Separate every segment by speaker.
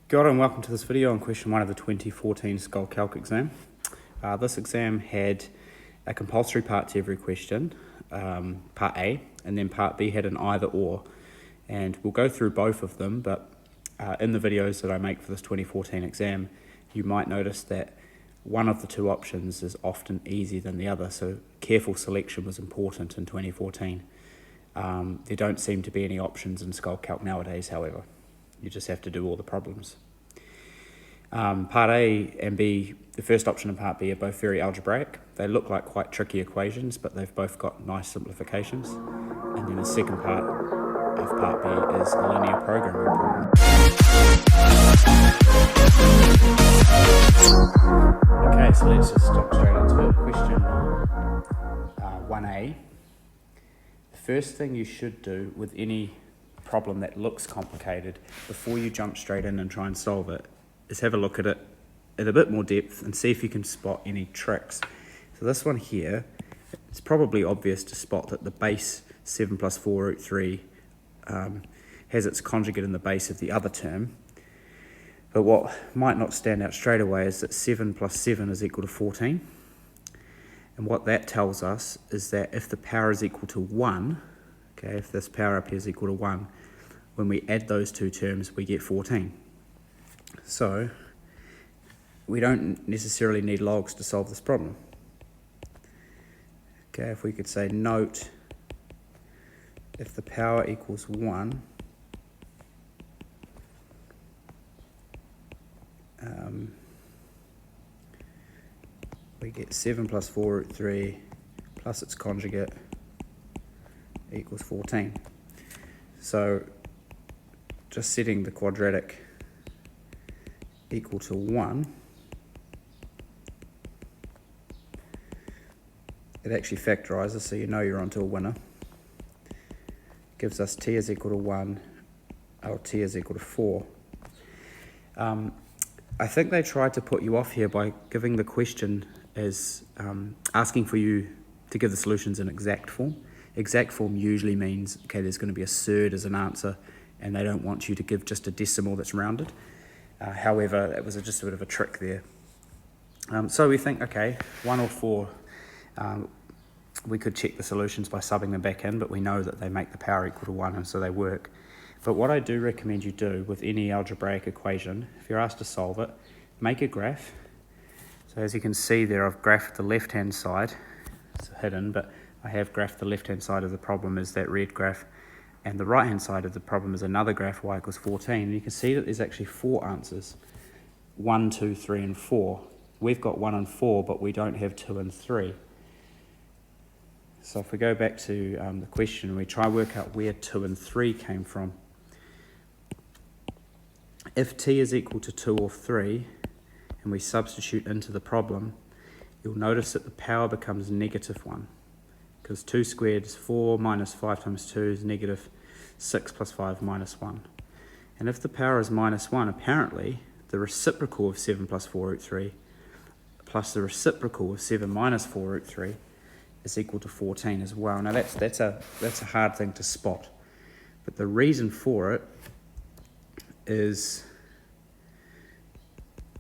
Speaker 1: Kia ora and welcome to this video on question 1 of the 2014 Scholl Calc exam. This exam had a compulsory part to every question, part A, and then part B had an either or. And we'll go through both of them, but in the videos that I make for this 2014 exam, you might notice that one of the two options is often easier than the other, so careful selection was important in 2014. There don't seem to be any options in Scholl Calc nowadays, however. You just have to do all the problems. Part A and B, the first option and part B are both very algebraic. They look like quite tricky equations, but they've both got nice simplifications. And then the second part of part B is a linear programming problem. Okay, so let's just jump straight into it. Question 1A. The first thing you should do with any problem that looks complicated before you jump straight in and try and solve it is have a look at it in a bit more depth and see if you can spot any tricks. So this one here, it's probably obvious to spot that the base 7 plus 4 root 3 has its conjugate in the base of the other term. But what might not stand out straight away is that 7 plus 7 is equal to 14. And what that tells us is that if the power is equal to 1, okay, if this power up here is equal to 1, when we add those two terms, we get 14. So, we don't necessarily need logs to solve this problem. Okay, if we could say note, if the power equals 1, we get 7 plus 4 root 3 plus its conjugate equals 14. So just setting the quadratic equal to 1, it actually factorizes, so you know you're onto a winner. Gives us t is equal to 1, or t is equal to 4. I think they tried to put you off here by giving the question as asking for you to give the solutions in exact form. Exact form usually means, okay, there's going to be a surd as an answer, and they don't want you to give just a decimal that's rounded. However, that was just a bit of a trick there. So we think, okay, 1 or 4, we could check the solutions by subbing them back in, but we know that they make the power equal to 1, and so they work. But what I do recommend you do with any algebraic equation, if you're asked to solve it, make a graph. So as you can see there, I've graphed the left-hand side. It's hidden, but I have graphed the left-hand side of the problem as that red graph, and the right-hand side of the problem is another graph, y equals 14. And you can see that there's actually 4 answers, 1, 2, 3, and 4. We've got 1 and 4, but we don't have 2 and 3. So if we go back to the question, we try to work out where 2 and 3 came from. If t is equal to 2 or 3, and we substitute into the problem, you'll notice that the power becomes negative 1. Because 2 squared is 4, minus 5 times 2 is negative 6 plus 5 minus 1. And if the power is minus 1, apparently the reciprocal of 7 plus 4 root 3 plus the reciprocal of 7 minus 4 root 3 is equal to 14 as well. Now that's a hard thing to spot. But the reason for it is,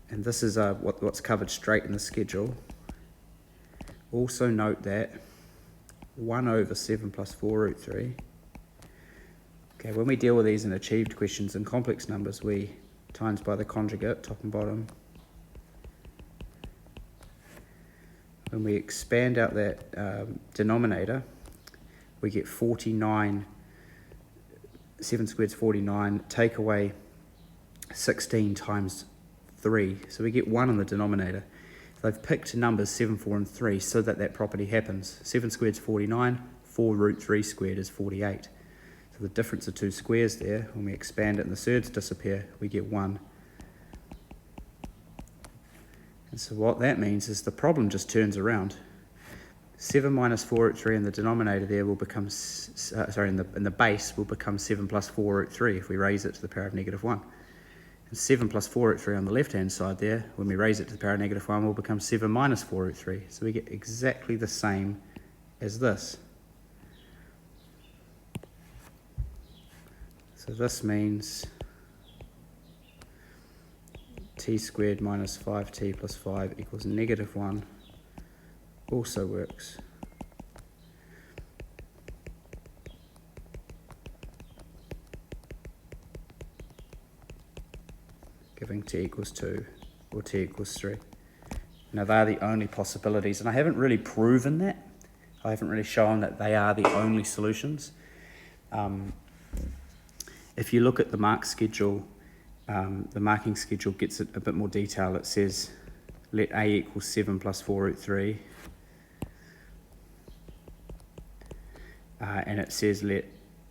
Speaker 1: and this is what's covered straight in the schedule, also note that 1 over 7 plus 4 root 3, okay, when we deal with these in achieved questions and complex numbers, we times by the conjugate, top and bottom. When we expand out that denominator, we get 49, 7 squared is 49, take away 16 times 3, so we get 1 on the denominator. They've picked numbers 7, 4, and 3 so that that property happens. 7 squared is 49, 4 root 3 squared is 48. So the difference of 2 squares there, when we expand it and the surds disappear, we get 1. And so what that means is the problem just turns around. 7 minus 4 root 3 in the denominator there will become, in the base will become 7 plus 4 root 3 if we raise it to the power of negative 1. And 7 plus 4 root 3 on the left-hand side there, when we raise it to the power of negative 1, will become 7 minus 4 root 3. So we get exactly the same as this. So this means t squared minus 5t plus 5 equals negative 1 also works. Giving t equals 2 or t equals 3. Now they are the only possibilities, and I haven't really proven that. I haven't really shown that they are the only solutions. If you look at the mark schedule, the marking schedule gets it a bit more detail. It says let a equals 7 plus 4 root 3, and it says let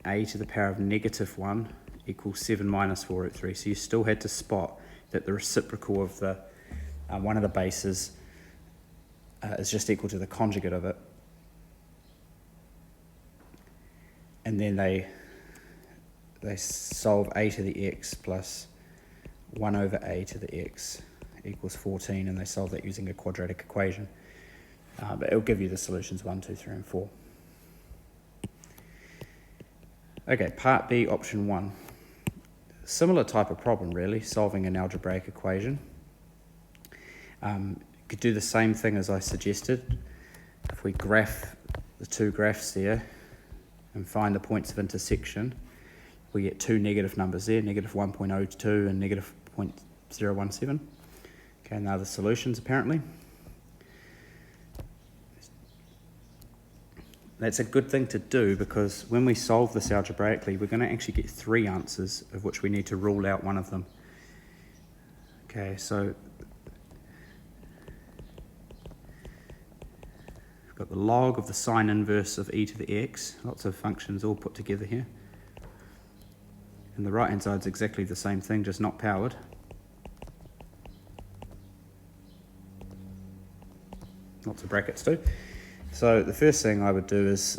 Speaker 1: a to the power of negative 1 equals 7 minus 4 root 3. So you still had to spot that the reciprocal of the one of the bases is just equal to the conjugate of it. And then they solve a to the x plus 1 over a to the x equals 14, and they solve that using a quadratic equation. But it'll give you the solutions 1, 2, 3, and 4. Okay, part B, option 1. Similar type of problem, really, solving an algebraic equation. Could do the same thing as I suggested. If we graph the two graphs there and find the points of intersection, we get two negative numbers there, negative 1.02 and negative 0.017. Okay, now the solutions apparently. That's a good thing to do, because when we solve this algebraically, we're going to actually get three answers, of which we need to rule out one of them. Okay, so we've got the log of the sine inverse of e to the x, lots of functions all put together here. And the right hand side is exactly the same thing, just not powered. Lots of brackets too. So the first thing I would do is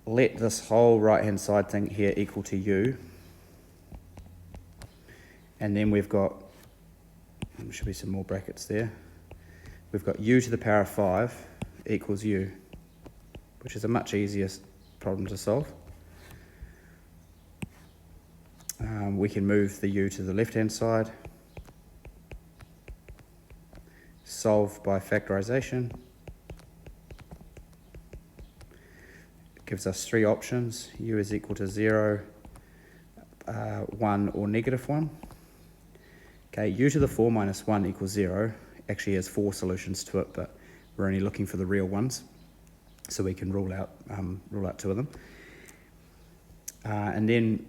Speaker 1: let this whole right hand side thing here equal to u, and then we've got, there should be some more brackets there, we've got u to the power of 5 equals u, which is a much easier problem to solve. We can move the u to the left hand side, solve by factorization. Gives us three options. U is equal to 0, 1 or negative 1. Okay, u to the 4 minus 1 equals 0. Actually has four solutions to it, but we're only looking for the real ones, so we can rule out two of them. And then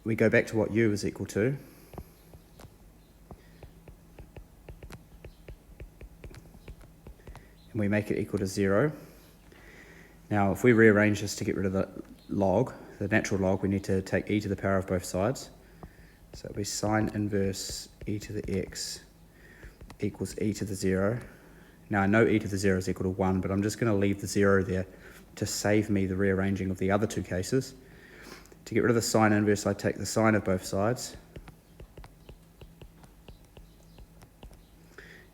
Speaker 1: we go back to what u is equal to. And we make it equal to 0. Now, if we rearrange this to get rid of the log, the natural log, we need to take e to the power of both sides. So it'll be sine inverse e to the x equals e to the 0. Now, I know e to the 0 is equal to 1, but I'm just going to leave the 0 there to save me the rearranging of the other two cases. To get rid of the sine inverse, I take the sine of both sides.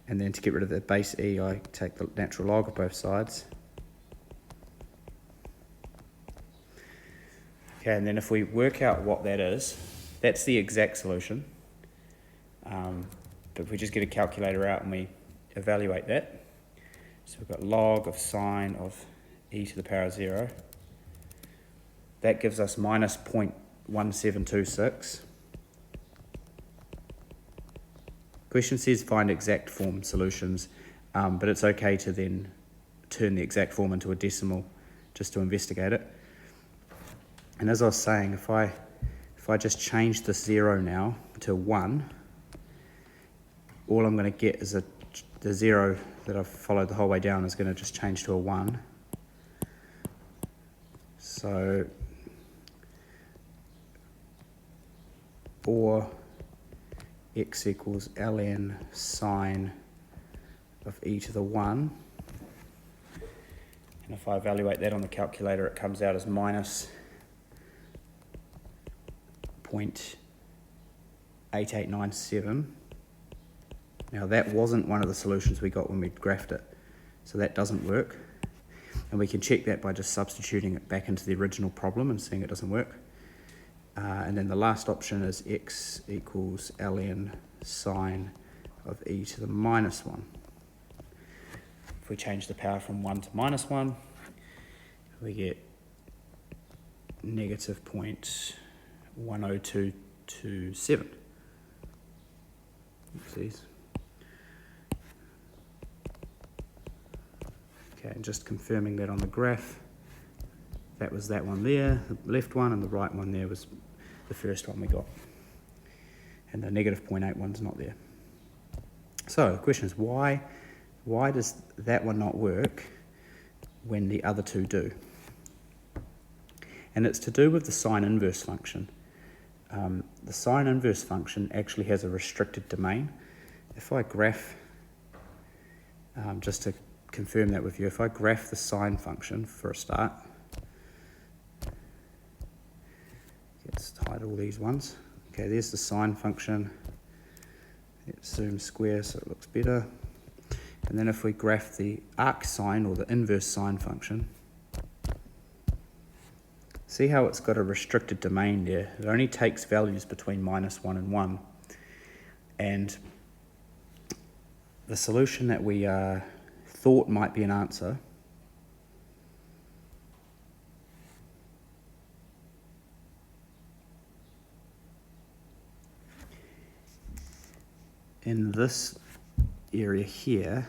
Speaker 1: And then to get rid of the base e, I take the natural log of both sides. Okay, and then if we work out what that is, that's the exact solution. But if we just get a calculator out and we evaluate that, so we've got log of sine of e to the power of 0. That gives us minus 0.1726. Question says find exact form solutions, but it's okay to then turn the exact form into a decimal just to investigate it. And as I was saying, if I just change this 0 now to 1, all I'm going to get is the 0 that I've followed the whole way down is going to just change to a 1. So for x equals ln sine of e to the 1, and if I evaluate that on the calculator, it comes out as minus 0.8897. Now that wasn't one of the solutions we got when we graphed it, so that doesn't work, and we can check that by just substituting it back into the original problem and seeing it doesn't work. And then the last option is x equals ln sine of e to the minus 1. If we change the power from 1 to minus 1, we get negative 0.10227. Oopsies. Okay, and just confirming that on the graph, that was that one there, the left one, and the right one there was the first one we got. And the negative 0.81's not there. So the question is, why does that one not work when the other two do? And it's to do with the sine inverse function. The sine inverse function actually has a restricted domain. If I graph, just to confirm that with you, if I graph the sine function for a start, let's hide all these ones. Okay, there's the sine function. Let's zoom square so it looks better. And then if we graph the arc sine or the inverse sine function, see how it's got a restricted domain there. It only takes values between minus 1 and 1. And the solution that we thought might be an answer in this area here,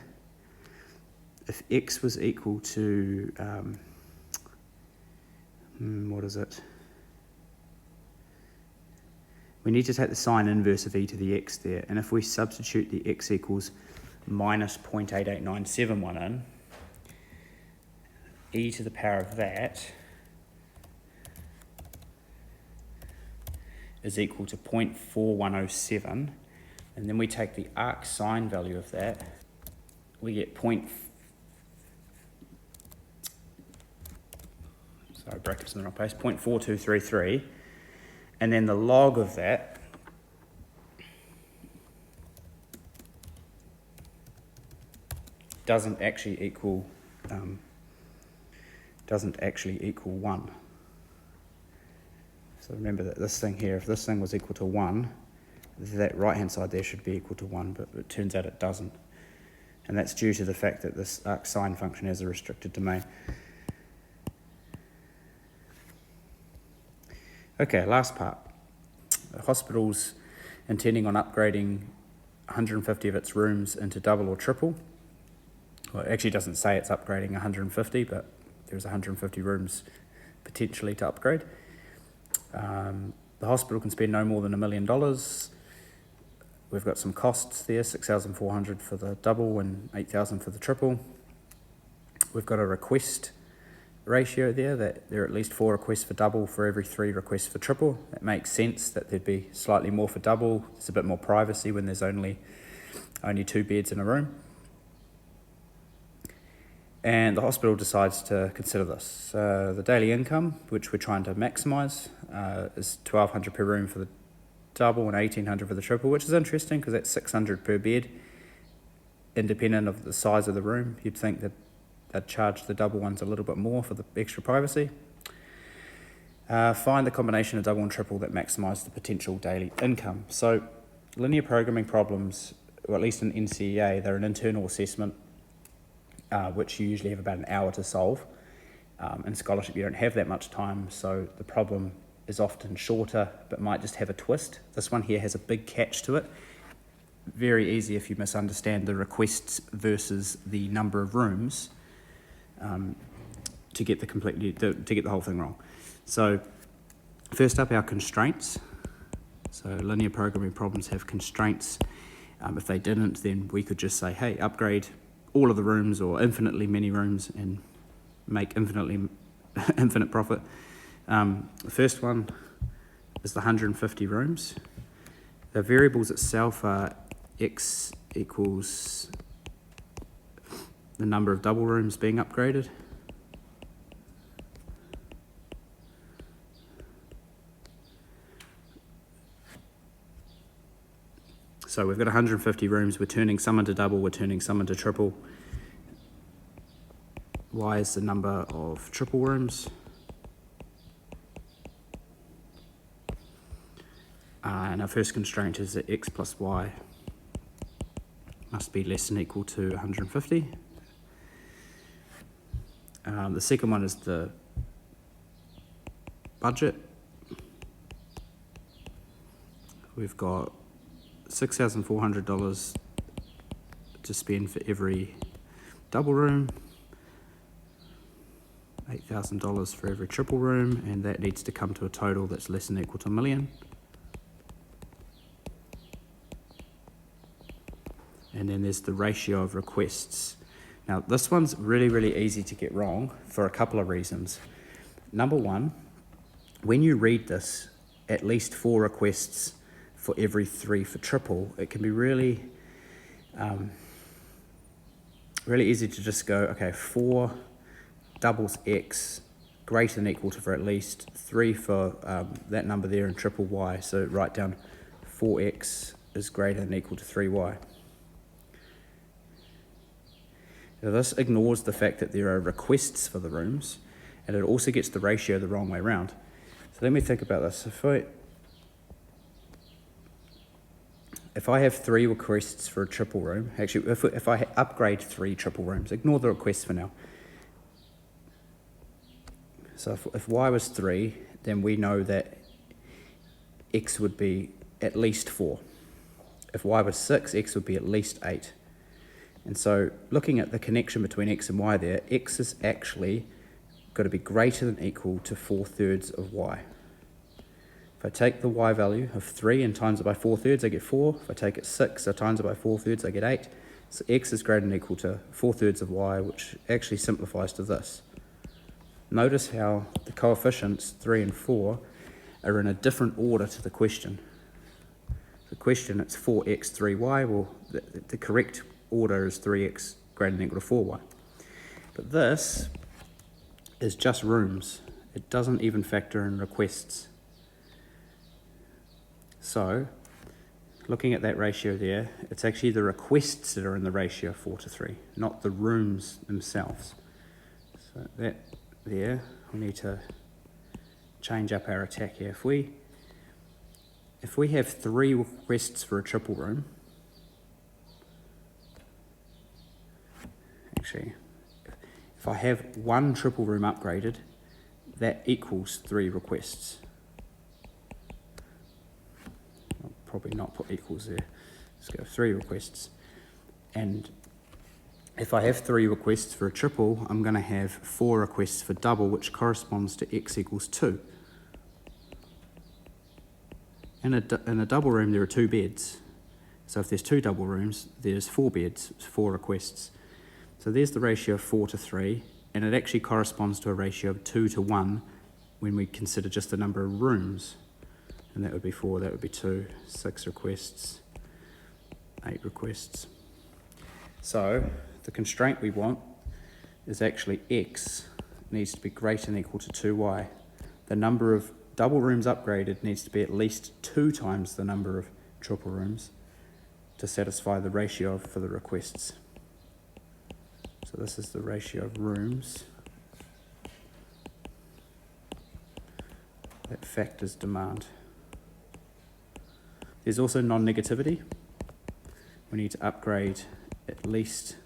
Speaker 1: if x was equal to, what is it? We need to take the sine inverse of e to the x there, and if we substitute the x equals minus 0.88971 in, e to the power of that is equal to 0.4107, and then we take the arc sine value of that, we get brackets in the wrong place, 0.4233, and then the log of that doesn't actually equal 1. So remember that this thing here, if this thing was equal to 1, that right hand side there should be equal to 1, but it turns out it doesn't. And that's due to the fact that this arc sine function has a restricted domain. Okay, last part. The hospital's intending on upgrading 150 of its rooms into double or triple. Well, it actually doesn't say it's upgrading 150, but there's 150 rooms potentially to upgrade. The hospital can spend no more than $1 million. We've got some costs there, $6,400 for the double and $8,000 for the triple. We've got a request ratio there, that there are at least 4 requests for double for every 3 requests for triple. It makes sense that there'd be slightly more for double. There's a bit more privacy when there's only 2 beds in a room. And the hospital decides to consider this. The daily income, which we're trying to maximise, is $1,200 per room for the double and $1,800 for the triple, which is interesting because that's $600 per bed, independent of the size of the room. You'd think that they'd charge the double ones a little bit more for the extra privacy. Find the combination of double and triple that maximise the potential daily income. So linear programming problems, or at least in NCEA, they're an internal assessment, which you usually have about an hour to solve. In scholarship, you don't have that much time, so the problem is often shorter, but might just have a twist. This one here has a big catch to it. Very easy if you misunderstand the requests versus the number of rooms, to get the whole thing wrong. So first up, our constraints. So linear programming problems have constraints. If they didn't, then we could just say, hey, upgrade all of the rooms or infinitely many rooms and make infinite profit. The first one is the 150 rooms. The variables itself are x equals the number of double rooms being upgraded. So we've got 150 rooms, we're turning some into double, we're turning some into triple. Y is the number of triple rooms. And our first constraint is that x plus y must be less than or equal to 150. The second one is the budget. We've got $6,400 to spend for every double room, $8,000 for every triple room, and that needs to come to a total that's less than or equal to $1 million. And then there's the ratio of requests. Now this one's really easy to get wrong for a couple of reasons. Number one, when you read this, at least 4 requests for every 3 for triple, it can be really easy to just go, okay, 4 doubles x greater than or equal to for at least 3 for that number there and triple y. So write down 4x is greater than or equal to 3y. Now this ignores the fact that there are requests for the rooms, and it also gets the ratio the wrong way around. So let me think about this. If I have 3 requests for a triple room, actually if I upgrade 3 triple rooms, ignore the requests for now. So if y was 3, then we know that x would be at least 4. If y was 6, x would be at least 8. And so looking at the connection between x and y there, x is actually got to be greater than or equal to 4/3 of y. If I take the y value of 3 and times it by 4/3, I get 4. If I take it 6, I times it by 4/3, I get 8. So x is greater than or equal to 4/3 of y, which actually simplifies to this. Notice how the coefficients 3 and 4 are in a different order to the question. The question, it's 4x, 3y. Well, the correct order is 3x greater than or equal to 4y. But this is just rooms. It doesn't even factor in requests. So, looking at that ratio there, it's actually the requests that are in the ratio 4:3, not the rooms themselves. So that there, we need to change up our attack here. If we have 3 requests for a triple room, actually, if I have 1 triple room upgraded, that equals 3 requests. I'll probably not put equals there. Let's go 3 requests. And if I have 3 requests for a triple, I'm going to have 4 requests for double, which corresponds to x equals 2. In a double room, there are 2 beds. So if there's 2 double rooms, there's 4 beds, 4 requests. So there's the ratio of 4:3, and it actually corresponds to a ratio of 2:1 when we consider just the number of rooms. And that would be 4, that would be 2, 6 requests, 8 requests. So the constraint we want is actually x needs to be greater than or equal to 2y. The number of double rooms upgraded needs to be at least 2 times the number of triple rooms to satisfy the ratio for the requests. So this is the ratio of rooms that factors demand. There's also non-negativity. We need to upgrade at least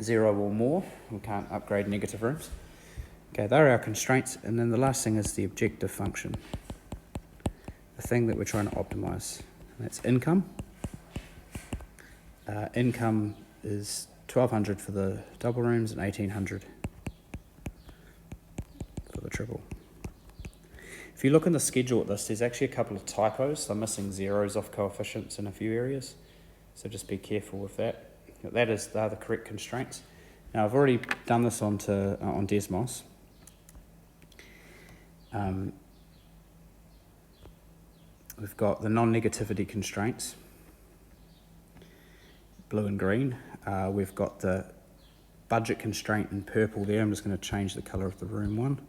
Speaker 1: 0 or more. We can't upgrade negative rooms. Okay, there are our constraints, and then the last thing is the objective function, the thing that we're trying to optimize. That's income. Income is $1,200 for the double rooms and $1,800 for the triple. If you look in the schedule at this, there's actually a couple of typos. I'm missing zeros off coefficients in a few areas, so just be careful with that. They're the correct constraints. Now I've already done this on Desmos. We've got the non-negativity constraints, blue and green. We've got the budget constraint in purple there. I'm just going to change the colour of the room one.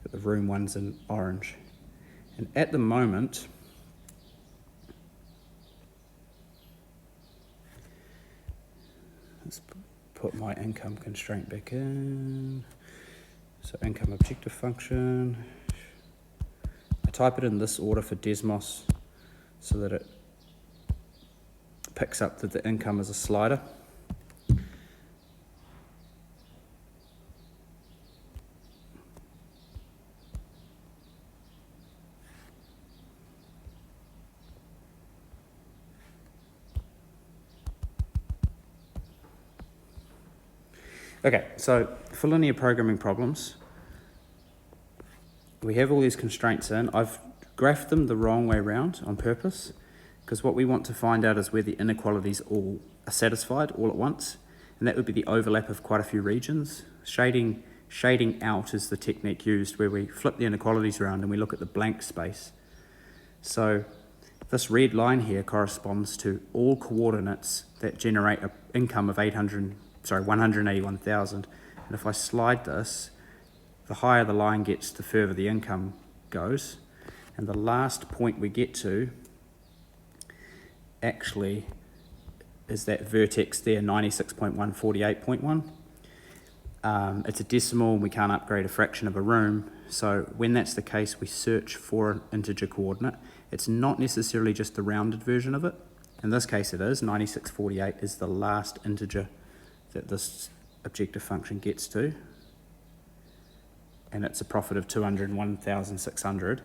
Speaker 1: But the room one's in orange. And at the moment, let's put my income constraint back in. So income objective function. type it in this order for Desmos so that it picks up that the income is a slider. Okay, so for linear programming problems, we have all these constraints in. I've graphed them the wrong way around on purpose, because what we want to find out is where the inequalities all are satisfied all at once, and that would be the overlap of quite a few regions. Shading out is the technique used where we flip the inequalities around and we look at the blank space. So this red line here corresponds to all coordinates that generate an income of 181,000. And if I slide this, the higher the line gets, the further the income goes. And the last point we get to actually is that vertex there, 96.148.1. It's a decimal and we can't upgrade a fraction of a room. So when that's the case, we search for an integer coordinate. It's not necessarily just the rounded version of it. In this case it is. 9648 is the last integer that this objective function gets to, and it's a profit of 201,600.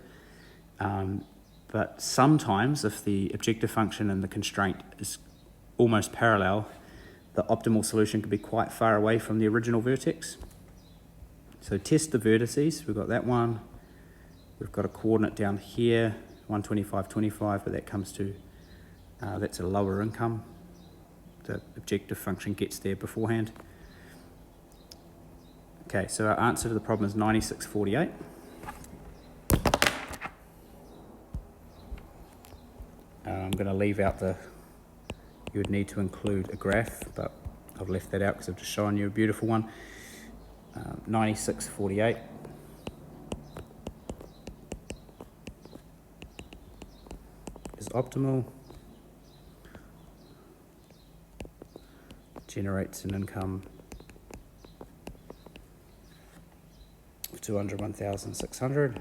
Speaker 1: But sometimes if the objective function and the constraint is almost parallel, the optimal solution could be quite far away from the original vertex. So test the vertices. We've got that one. We've got a coordinate down here, 125.25, but that comes to, that's a lower income. The objective function gets there beforehand. Okay, so our answer to the problem is 9648. I'm going to leave out you would need to include a graph, but I've left that out because I've just shown you a beautiful one. 9648. Is optimal. Generates an income of 201,600.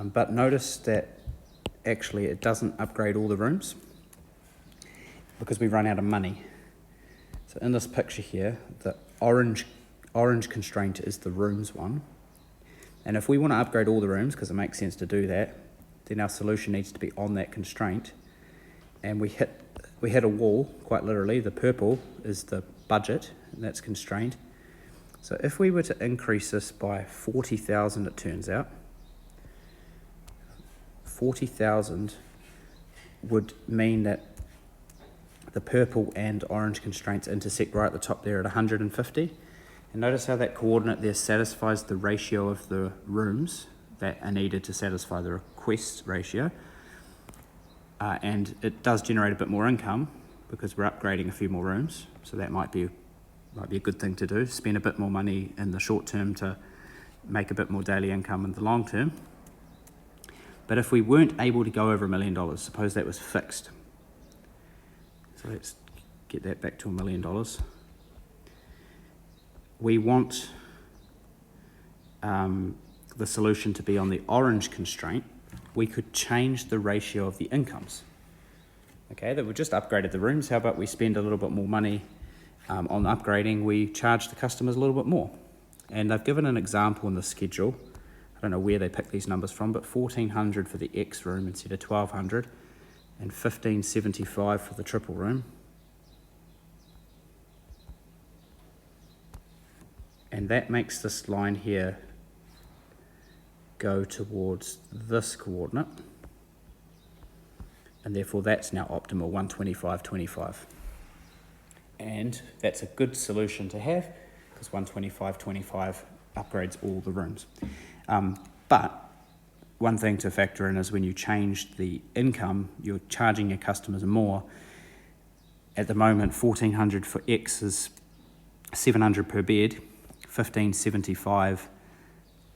Speaker 1: But notice that actually it doesn't upgrade all the rooms because we run out of money. So in this picture here, the orange constraint is the rooms one. And if we want to upgrade all the rooms, because it makes sense to do that, then our solution needs to be on that constraint. And we hit a wall, quite literally. The purple is the budget, and that's constrained. So if we were to increase this by 40,000, it turns out, 40,000 would mean that the purple and orange constraints intersect right at the top there at 150. And notice how that coordinate there satisfies the ratio of the rooms that are needed to satisfy the request ratio. And it does generate a bit more income because we're upgrading a few more rooms. So that might be a good thing to do, spend a bit more money in the short term to make a bit more daily income in the long term. But if we weren't able to go over $1 million, suppose that was fixed. So let's get that back to $1 million. We want the solution to be on the orange constraint. We could change the ratio of the incomes. Okay, that we've just upgraded the rooms. How about we spend a little bit more money on upgrading? We charge the customers a little bit more. And I've given an example in the schedule. I don't know where they picked these numbers from, but 1,400 for the X room instead of 1,200, and 1,575 for the triple room. And that makes this line here go towards this coordinate, and therefore that's now optimal, 125.25. And that's a good solution to have because 125.25 upgrades all the rooms. But one thing to factor in is when you change the income, you're charging your customers more. At the moment, 1,400 for X is 700 per bed. 1,575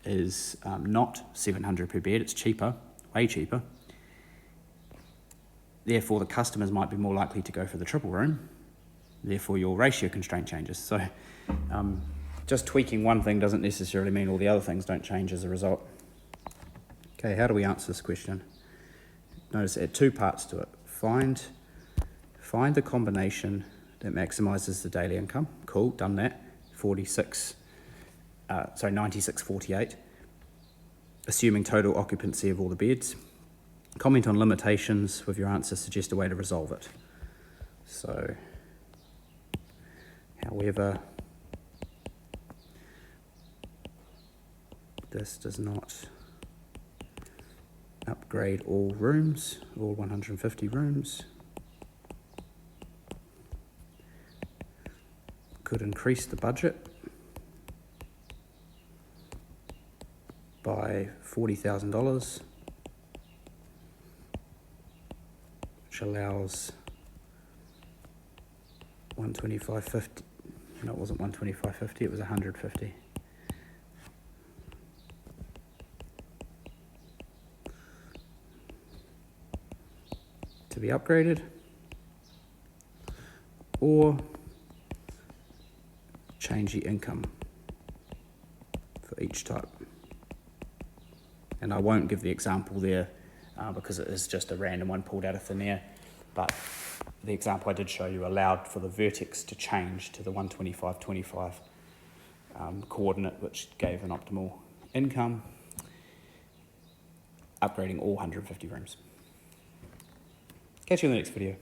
Speaker 1: is not 700 per bed, it's cheaper, way cheaper. Therefore, the customers might be more likely to go for the triple room. Therefore, your ratio constraint changes. So just tweaking one thing doesn't necessarily mean all the other things don't change as a result. Okay, how do we answer this question? Notice there are two parts to it. Find the combination that maximizes the daily income. Cool, done that. 96.48. Assuming total occupancy of all the beds. Comment on limitations with your answer, suggest a way to resolve it. So, however, this does not upgrade all rooms, all 150 rooms. Could increase the budget by $40,000, which allows 125.50. No, it wasn't 125.50, it was 150. To be upgraded, or change the income for each type. And I won't give the example there because it is just a random one pulled out of thin air, but the example I did show you allowed for the vertex to change to the 125.25 coordinate, which gave an optimal income, upgrading all 150 rooms. Catch you in the next video.